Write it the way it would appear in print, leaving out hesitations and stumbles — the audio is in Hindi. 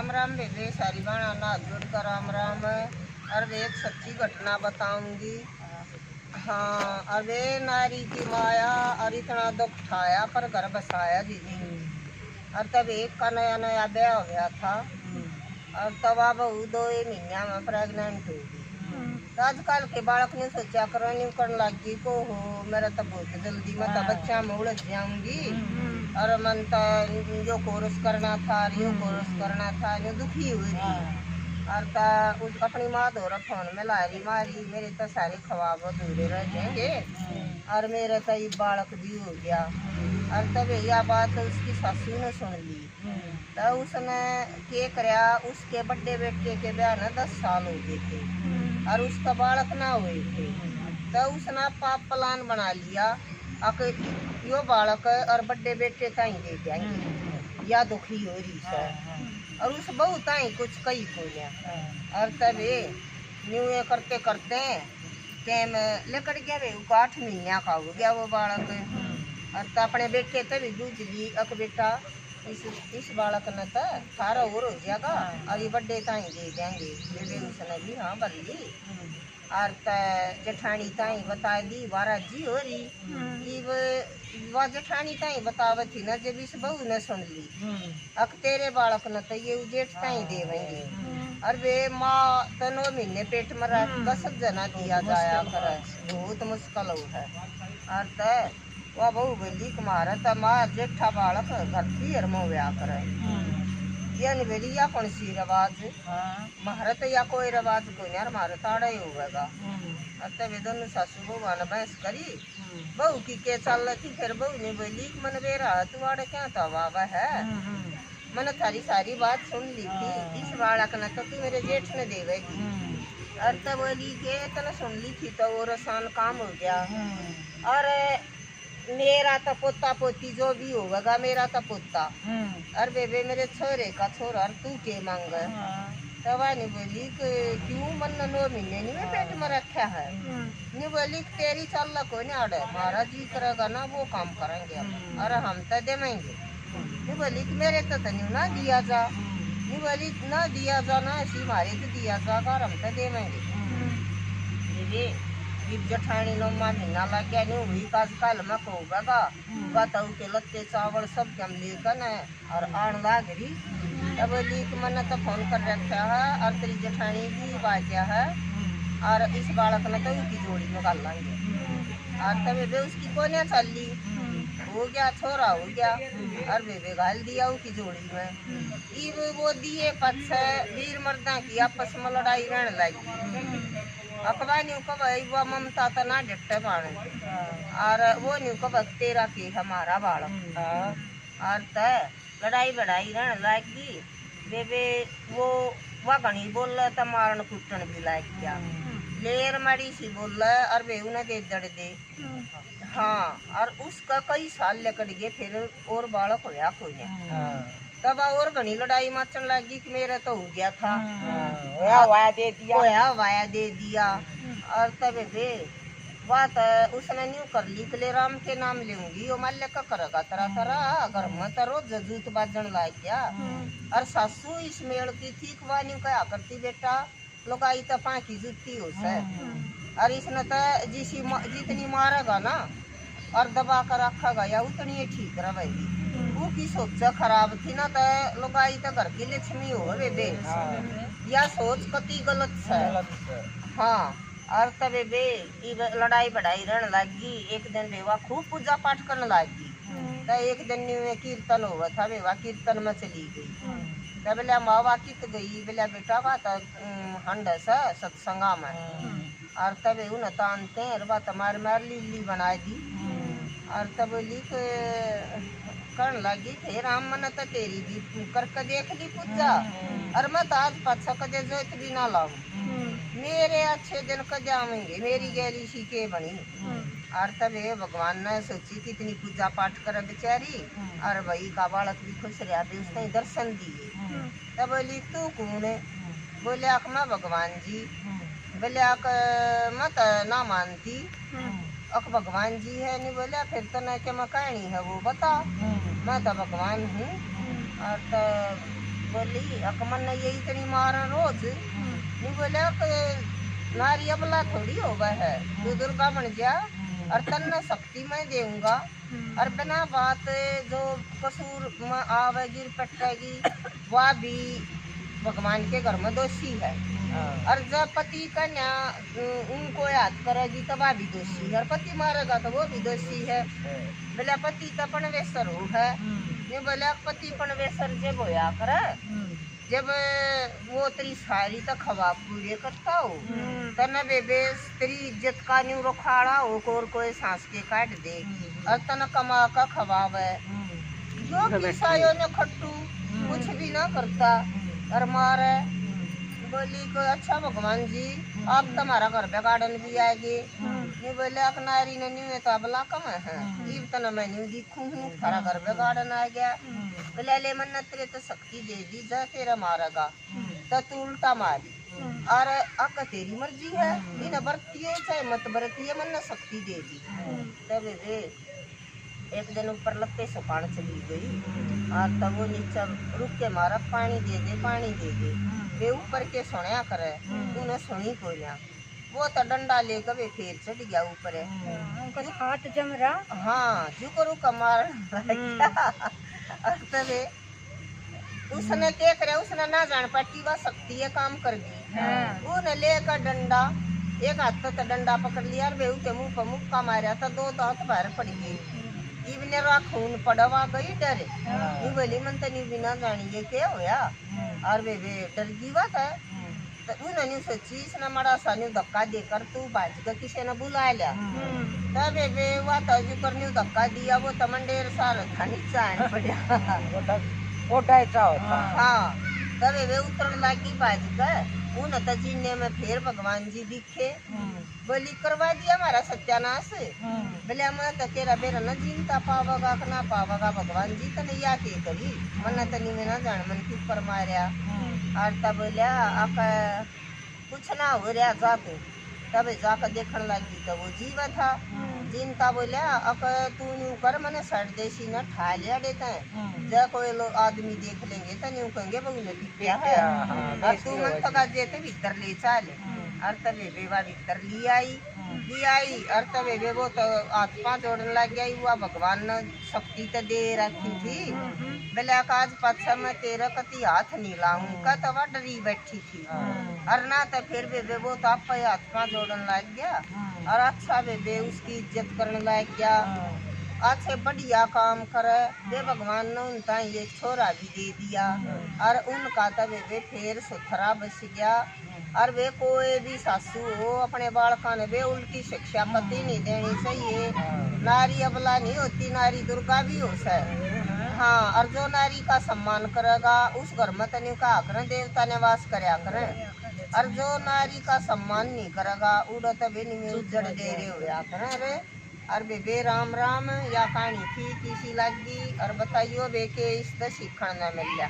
राम राम बेबे, सारी बाणा ना जोड़ कर राम राम। अरे एक सच्ची घटना बताऊंगी। हाँ, अबे नारी की माया और इतना दुख उठाया पर घर बसाया दीदी। और तब एक का नया नया ब्याह हो गया था और तब बहू 2 महीने में प्रेग्नेंट हो गई। तो आजकल के बालक ने सोचा करो नहीं करने लगी को हो मेरा तो बहुत जल्दी मैं तो बच्चा में उलझ जाऊंगी। और मन तो जो कोर्स करना था यो कोर्स करना था जो दुखी हुई थी। और ता उस अपनी माँ दौरा फोन में लारी मारी मेरे तो सारे ख्वाब अधूरे रह जाएंगे। और मेरा तो ये बालक भी हो गया। और तब यह बात उसकी सासू ने सुन ली। तो उसने क्या कराया, उसके बड़े बेटे के ब्याह में 10 साल हो गए थे और उसका बालक ना हुए थे। तो उसने पाप प्लान बना लिया यो बालक और बड़े बेटे का ही दे देंगे या दुखी हो रही है। और उस बहू ताई कुछ कही को और तब न्यू ये करते करते टाइम लेकर गया वे 8 महीने का हो गया वो बालक। और तो अपने बेटे तभी दूध ली अक बेटा इस बालक ने तो 18 और हो जाएगा और ये बड़े ताई दे देंगे। बेबे उसने भी हाँ बल ली। और जेठानी ताई बता दी 12 जी हो रही। वह जेठानी ताई बतावे थी ना जब इस बहू ने सुन ली अक तेरे बालक न तो ये जेठ ताई देवेंगे। और वे माँ तो 9 महीने पेट में रह 10 जना दिया जाया करे बहुत मुश्किल हो है। और तो वह बहू बोली कुमार तो माँ जेठा बालक घर की हरमो व्याह करे या निवेली या कौन सी रिवाज महारत या कोई रिवाज कोई नहीं हमारे ताड़ा ही होगा। तब दोनों सासू बहू ने बहस करी बहू की के चल रही थी। फिर बहू ने बोली मन बेरा तुम्हारे क्या था बाबा है मैंने थारी सारी बात सुन ली थी। इस बालक ने तो तू मेरे जेठ ने देवेगी। और तब बोली के तने सुन ली थी तो वो रसान काम हो गया। और मेरा तो पोता पोती जो भी होगा मेरा तो पोता और बेबे मेरे छोरे का छोरा तू के मांग। तब नहीं बोली क्यों मन 9 महीने नहीं मैं पेट में रखा है। नहीं बोली तेरी चल को नहीं आड़े हमारा जी करेगा ना वो काम करेंगे और हम तो देवेंगे। नहीं बोली कि मेरे तो नहीं ना दिया जा। नहीं बोली ना दिया जा ना ऐसी हमारे तो दिया जागा और हम तो देवेंगे। जेठानी नो माँ महीना लग गया नहीं हुई काल में कहूँगा बताऊ के लत्ते चावल सब कम लेकर और आन लाग रही। तब बोली कि मैंने तो फोन कर रखा है और तेरी जेठानी भी बाजा है और इस बालक ने तो उनकी जोड़ी में गाल लेंगे। और तब बेबे उसकी कोने चल ली हो गया छोरा हो गया और बेबे घाल दिया उसकी जोड़ी में। वो दिए पछ वीर मर्दा की आपस में लड़ाई रहने लगी। अकबा न्यू कब वो ममता तो ना डटे बाण और वो न्यू कब तेरा के हमारा बालक और लड़ाई बढ़ाई रहने लगी। बेबे वो वह घनी बोल रहा था मारन कुटन भी लाग गया लेर मड़ी सी बोल रहा और वे उन्हें दे दड़ दे। हाँ और उसका कई साल लेकर गए फिर और बालक होया कोई नहीं। तब और घनी लड़ाई मचन लगी कि मेरा तो हो गया था वाया दे दिया। और तब वे बात उसने न्यू कर ली ले राम के नाम लूंगी वो मल्ले का करेगा तरह तरह घर में तो रोज जूत बाजन लग गया। और सासू इस मेल की थी वह न्यू कहा करती बेटा लुगाई तो पाकी जूती हो से और इसने तो जितनी मारेगा ना और दबा कर रखेगा या उतनी ही ठीक रहेगी। वो की सोच खराब थी ना तो लुगाई तो घर की लक्ष्मी हो बेबे या सोच कति गलत है। हाँ और तब बे लड़ाई बढ़ाई रहने लगी। एक दिन बेवा खूब पूजा पाठ करने लगी। तो एक दिन में कीर्तन हुआ था बेवा कीर्तन में चली गई। तब बोले मावा कित गई बोले बेटा बात हंड सा सत्संगा में और तब उन तानते बात मार मार लीली बना दी। और तब बोली करने लगी थे राम मन तो तेरी भी करके देख ली पूजा और मैं तो आज पाछा कदे जोत भी ना लाऊं मेरे अच्छे दिन कदे आवेंगे मेरी गैली सी के बनी। और तब भगवान ने सोची कितनी पूजा पाठ कर बेचारी और भाई का बालक भी खुश रहा थे उसने दर्शन दिए। तब बोली तू कौन है बोले आक मैं भगवान जी बोले आक मत ना मानती अक भगवान जी है नहीं बोले फिर तो न के मैं कहनी है वो बता मैं तो भगवान हूँ। और तो बोली अकमन ने ये इतनी मारा रोज नहीं बोला कि नारी अबला थोड़ी होगा है, तू दुर्गा बन जा और तन्ने शक्ति मैं दूंगा और बिना बात जो कसूर में आवेगी पटेगी वह भी भगवान के घर में दोषी है। और जब पति कन्या उनको याद करेगी तो वह भी दोषी है, और पति मारेगा तो वो भी दोषी है। बोला पति तो पणवेश्वर हो है, ये बोला पति पणवेश्वर जब होया करे जब वो तेरी सारी तो खवा पूरे करता हो तने बेबे तेरी इज्जत का न्यू रखाड़ा हो और कोई सांस के काट दे और तन कमा का खवावे जो किसायों ने खट्टू कुछ भी ना करता और मारे। बोली को अच्छा भगवान जी आप तुम्हारा घर पे गार्डन भी आएगी नहीं बोले अक नारी ने न्यू तो अबला कम है जीव तना मैं न्यू दिखूं हूँ थारा घर पे गार्डन आ गया। बोले ले मन तेरे तो शक्ति दे दी जा तेरा मारेगा तो तू उल्टा मारी और अक तेरी मर्जी है इन बरती है चाहे मत बरती है मन शक्ति दे दी। तब वे एक दिन ऊपर लगते सुखान चली गई और तब वो नीचे रुक के मारा पानी दे दे वे ऊपर के सुनया करे तूने सुनी को ना वो तो डंडा लेकर वे फिर चढ़ गया ऊपर हाथ जम रहा हाँ जो करू कमार तबे उसने क्या करे उसने ना जान पाती वह शक्ति है काम कर दी उन्हें लेकर डंडा एक हाथ तो डंडा पकड़ लिया और वे उसके मुंह पर मुक्का मारा था दो तो हाथ बाहर पड़ गई इवने खून पड़वा गई डरे ये बोली मन तनी बिना जानी ये क्या होया और वे डर गई बात है तो उन्होंने सोची इसने मड़ा सा न्यू धक्का देकर तू बाज का किसी ने बुला लिया तब वे वह तजू कर न्यू धक्का दिया वो तमंडेर सार था नीचा पड़ा हाँ तब वे उतर लगी बाज कर उन तजीने में फिर भगवान जी दिखे बोली करवा दिया हमारा सत्यानाश बोले मैं तो तेरा बेरा न जीनता पावगा ना पावगा भगवान जी तने या के करी मन तनी में ना जान मन के ऊपर मारिया और तब बोलिया आप कुछ ना हो रहा जा तू तब जाकर देखने लगी तो वो जीवा था जिनता बोलिया अब तू न्यू कर मैंने सड़ देसी न ठा लिया देता है जब कोई लोग आदमी देख लेंगे तो न्यू कहेंगे बहु ने पिया है और तू मन तो गाजे भीतर ले चाले और तबे बेवा भीतर ली आई और तबे बे वो तो हाथ पाँव जोड़ने लग गई हुआ भगवान ने शक्ति तो दे रखी थी बोले आज पाछा मैं तेरा कति हाथ नहीं लाऊंगा तो वह डरी बैठी थी और ना तो फिर बेबे वो तो आप हाथ पाँव जोड़ने लग गया और अच्छा बेबे उसकी इज्जत करने लग गया अच्छे बढ़िया काम करे वे भगवान ने उनका एक छोरा भी दे दिया और उनका तो बेबे फिर सुथरा बच गया और वे कोई भी सासू हो अपने बालका ने वे उल्टी शिक्षा पति नहीं देनी चाहिए। नारी अबला नहीं होती नारी दुर्गा भी हो सके हाँ और जो नारी का सम्मान करेगा उस घर में तनिक का करें देवता ने वास करया करें और जो नारी का सम्मान नहीं करेगा उड़ा तभी नहीं उजड़ दे रहे हुआ करें रे। और बेबे राम राम या कहानी थी किसी लगी और बताइयो बे के इस सीखने न मिल गया।